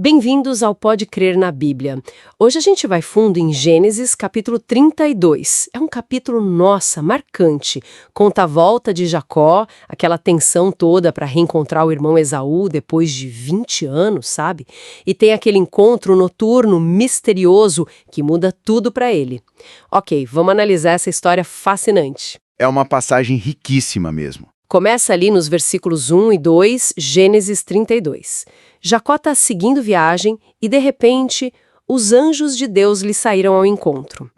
Bem-vindos ao Pode Crer na Bíblia. Hoje a gente vai fundo em Gênesis, capítulo 32. É um capítulo, nossa, marcante. Conta a volta de Jacó, aquela tensão toda para reencontrar o irmão Esaú depois de 20 anos, sabe? E tem aquele encontro noturno, misterioso, que muda tudo para ele. Ok, vamos analisar essa história fascinante. É uma passagem riquíssima mesmo. Começa ali nos versículos 1 e 2, Gênesis 32. Jacó está seguindo viagem e, de repente, os anjos de Deus lhe saíram ao encontro.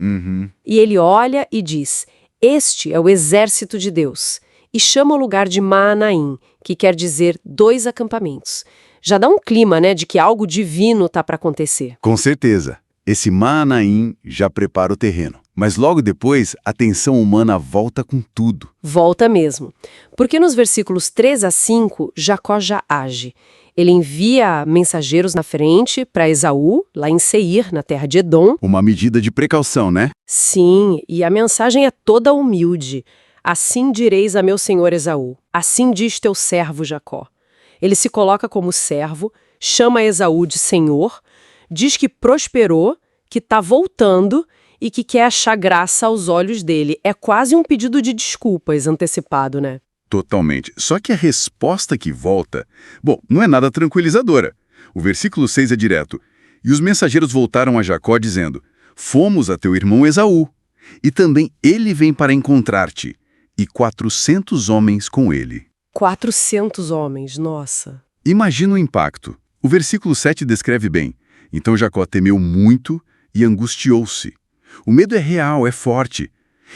E ele olha e diz, este é o exército de Deus. E chama o lugar de Maanaim, que quer dizer 2 acampamentos. Já dá um clima, né, de que algo divino está para acontecer. Com certeza. Esse Maanaim já prepara o terreno. Mas logo depois, a tensão humana volta com tudo. Volta mesmo. Porque nos versículos 3 a 5, Jacó já age. Ele envia mensageiros na frente para Esaú, lá em Seir, na terra de Edom. Uma medida de precaução, né? Sim, e a mensagem é toda humilde. Assim direis a meu senhor Esaú, assim diz teu servo Jacó. Ele se coloca como servo, chama Esaú de senhor, diz que prosperou, que está voltando e que quer achar graça aos olhos dele. É quase um pedido de desculpas antecipado, né? Totalmente. Só que a resposta que volta, não é nada tranquilizadora. O versículo 6 é direto. E os mensageiros voltaram a Jacó dizendo, fomos a teu irmão Esaú, e também ele vem para encontrar-te, e 400 homens com ele. 400 homens, nossa. Imagina o impacto. O versículo 7 descreve bem. Então Jacó temeu muito e angustiou-se. O medo é real, é forte.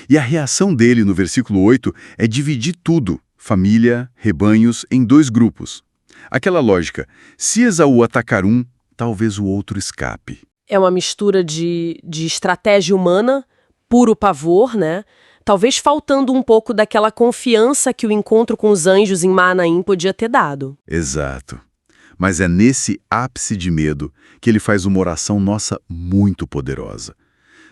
E a reação dele no versículo 8 é dividir tudo, família, rebanhos, em 2 grupos. Aquela lógica, se Esaú atacar um, talvez o outro escape. É uma mistura de estratégia humana, puro pavor, né? Talvez faltando um pouco daquela confiança que o encontro com os anjos em Maanaim podia ter dado. Exato. Mas é nesse ápice de medo que ele faz uma oração nossa muito poderosa.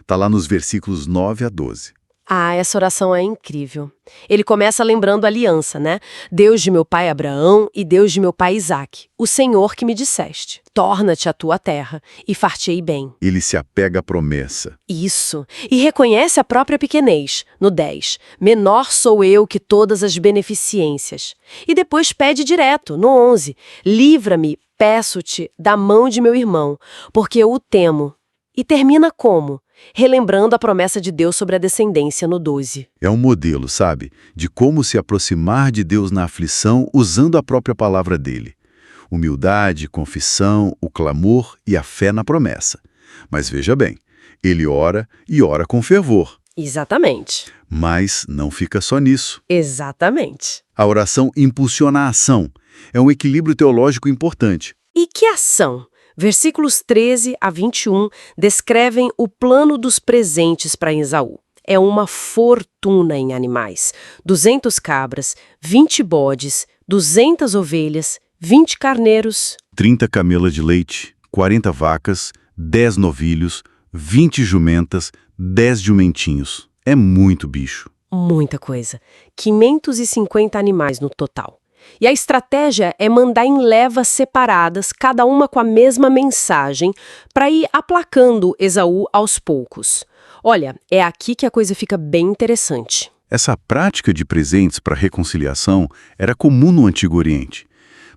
Está lá nos versículos 9 a 12. Ah, essa oração é incrível. Ele começa lembrando a aliança, né? Deus de meu pai Abraão e Deus de meu pai Isaque, o Senhor que me disseste, torna-te a tua terra e far-te-ei bem. Ele se apega à promessa. Isso. E reconhece a própria pequenez, no 10. Menor sou eu que todas as beneficências. E depois pede direto, no 11. Livra-me, peço-te, da mão de meu irmão, porque eu o temo. E termina como? Relembrando a promessa de Deus sobre a descendência no 12. É um modelo, sabe, de como se aproximar de Deus na aflição usando a própria palavra dele. Humildade, confissão, o clamor e a fé na promessa. Mas veja bem, ele ora e ora com fervor. Exatamente. Mas não fica só nisso. Exatamente. A oração impulsiona a ação. É um equilíbrio teológico importante. E que ação? Versículos 13 a 21 descrevem o plano dos presentes para Esaú. É uma fortuna em animais. 200 cabras, 20 bodes, 200 ovelhas, 20 carneiros. 30 camelas de leite, 40 vacas, 10 novilhos, 20 jumentas, 10 jumentinhos. É muito bicho. Muita coisa. 550 animais no total. E a estratégia é mandar em levas separadas, cada uma com a mesma mensagem, para ir aplacando Esaú aos poucos. Olha, é aqui que a coisa fica bem interessante. Essa prática de presentes para reconciliação era comum no Antigo Oriente.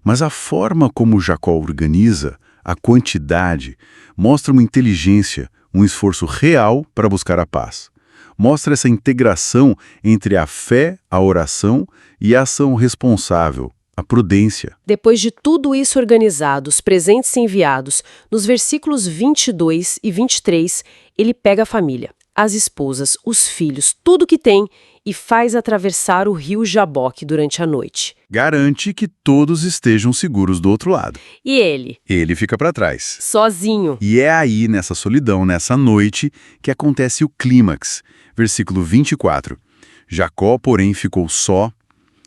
Mas a forma como Jacó organiza, a quantidade, mostra uma inteligência, um esforço real para buscar a paz. Mostra essa integração entre a fé, a oração e a ação responsável, a prudência. Depois de tudo isso organizado, os presentes enviados, nos versículos 22 e 23, ele pega a família, as esposas, os filhos, tudo que tem e faz atravessar o rio Jaboque durante a noite. Garante que todos estejam seguros do outro lado. E ele? Ele fica para trás. Sozinho. E é aí, nessa solidão, nessa noite, que acontece o clímax. Versículo 24. Jacó, porém, ficou só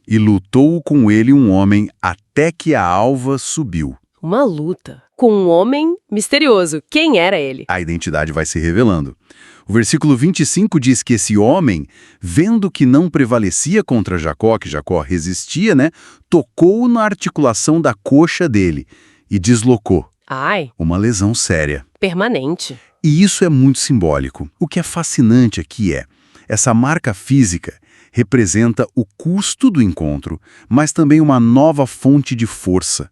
e lutou com ele um homem até que a alva subiu. Uma luta com um homem misterioso. Quem era ele? A identidade vai se revelando. O versículo 25 diz que esse homem, vendo que não prevalecia contra Jacó, que Jacó resistia, tocou na articulação da coxa dele e deslocou. Ai, uma lesão séria. permanente. E isso é muito simbólico. O que é fascinante aqui essa marca física representa o custo do encontro, mas também uma nova fonte de força,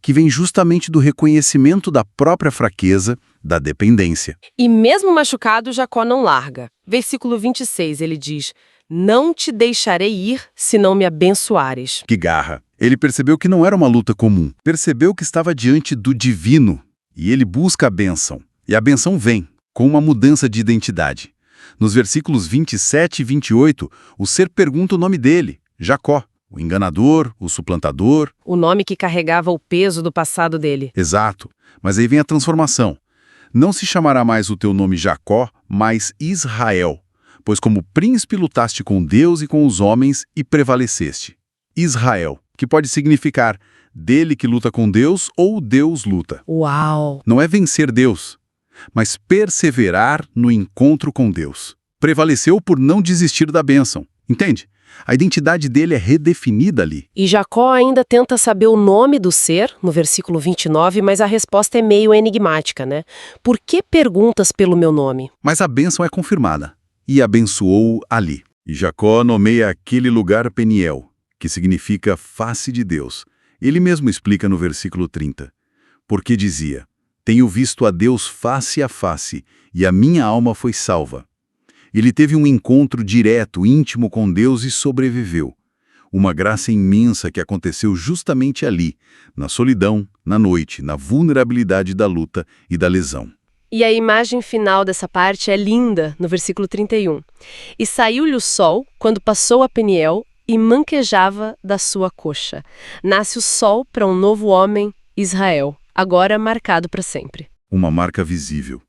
que vem justamente do reconhecimento da própria fraqueza, da dependência. E mesmo machucado, Jacó não larga. Versículo 26, ele diz: não te deixarei ir se não me abençoares. Que garra! Ele percebeu que não era uma luta comum, percebeu que estava diante do divino, e ele busca a bênção. E a bênção vem, com uma mudança de identidade. Nos versículos 27 e 28, o ser pergunta o nome dele, Jacó, o enganador, o suplantador. O nome que carregava o peso do passado dele. Exato, mas aí vem a transformação. Não se chamará mais o teu nome Jacó, mas Israel, pois como príncipe lutaste com Deus e com os homens e prevaleceste. Israel, que pode significar dele que luta com Deus ou Deus luta. Uau! Não é vencer Deus, mas perseverar no encontro com Deus. Prevaleceu por não desistir da bênção. Entende? A identidade dele é redefinida ali. E Jacó ainda tenta saber o nome do ser, no versículo 29, mas a resposta é meio enigmática, né? Por que perguntas pelo meu nome? Mas a bênção é confirmada. E abençoou-o ali. E Jacó nomeia aquele lugar Peniel, que significa face de Deus. Ele mesmo explica no versículo 30. Porque dizia: tenho visto a Deus face a face, e a minha alma foi salva. Ele teve um encontro direto, íntimo com Deus e sobreviveu. Uma graça imensa que aconteceu justamente ali, na solidão, na noite, na vulnerabilidade da luta e da lesão. E a imagem final dessa parte é linda, no versículo 31. E saiu-lhe o sol, quando passou a Peniel, e manquejava da sua coxa. Nasce o sol para um novo homem, Israel, agora marcado para sempre. Uma marca visível.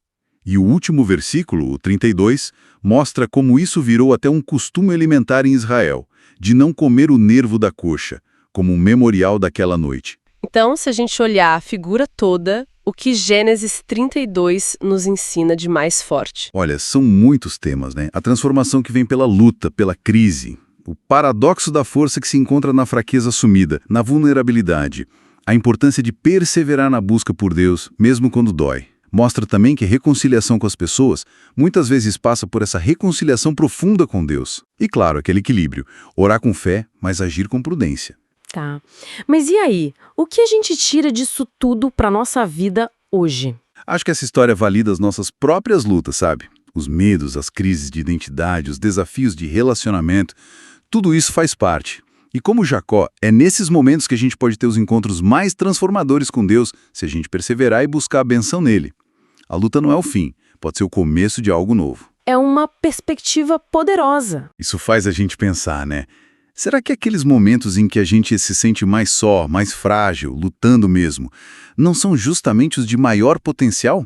E o último versículo, o 32, mostra como isso virou até um costume alimentar em Israel, de não comer o nervo da coxa, como um memorial daquela noite. Então, se a gente olhar a figura toda, o que Gênesis 32 nos ensina de mais forte? Olha, são muitos temas, né? A transformação que vem pela luta, pela crise, o paradoxo da força que se encontra na fraqueza assumida, na vulnerabilidade, a importância de perseverar na busca por Deus, mesmo quando dói. Mostra também que a reconciliação com as pessoas muitas vezes passa por essa reconciliação profunda com Deus. E claro, aquele equilíbrio, orar com fé, mas agir com prudência. Tá. Mas e aí? O que a gente tira disso tudo para nossa vida hoje? Acho que essa história valida as nossas próprias lutas, sabe? Os medos, as crises de identidade, os desafios de relacionamento, tudo isso faz parte. E como Jacó, é nesses momentos que a gente pode ter os encontros mais transformadores com Deus, se a gente perseverar e buscar a benção nele. A luta não é o fim, pode ser o começo de algo novo. É uma perspectiva poderosa. Isso faz a gente pensar, né? Será que aqueles momentos em que a gente se sente mais só, mais frágil, lutando mesmo, não são justamente os de maior potencial?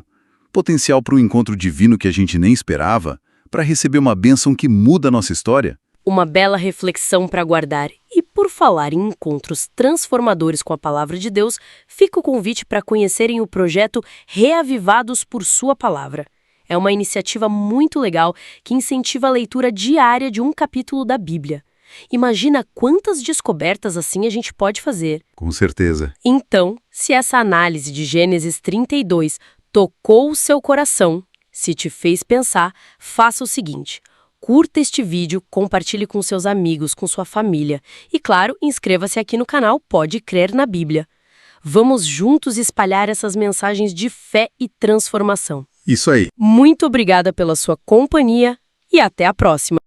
Potencial para um encontro divino que a gente nem esperava, para receber uma bênção que muda a nossa história? Uma bela reflexão para guardar. E por falar em encontros transformadores com a Palavra de Deus, fica o convite para conhecerem o projeto Reavivados por Sua Palavra. É uma iniciativa muito legal que incentiva a leitura diária de um capítulo da Bíblia. Imagina quantas descobertas assim a gente pode fazer. Com certeza. Então, se essa análise de Gênesis 32 tocou o seu coração, se te fez pensar, faça o seguinte: curta este vídeo, compartilhe com seus amigos, com sua família e, claro, inscreva-se aqui no canal Pode Crer na Bíblia. Vamos juntos espalhar essas mensagens de fé e transformação. Isso aí. Muito obrigada pela sua companhia e até a próxima.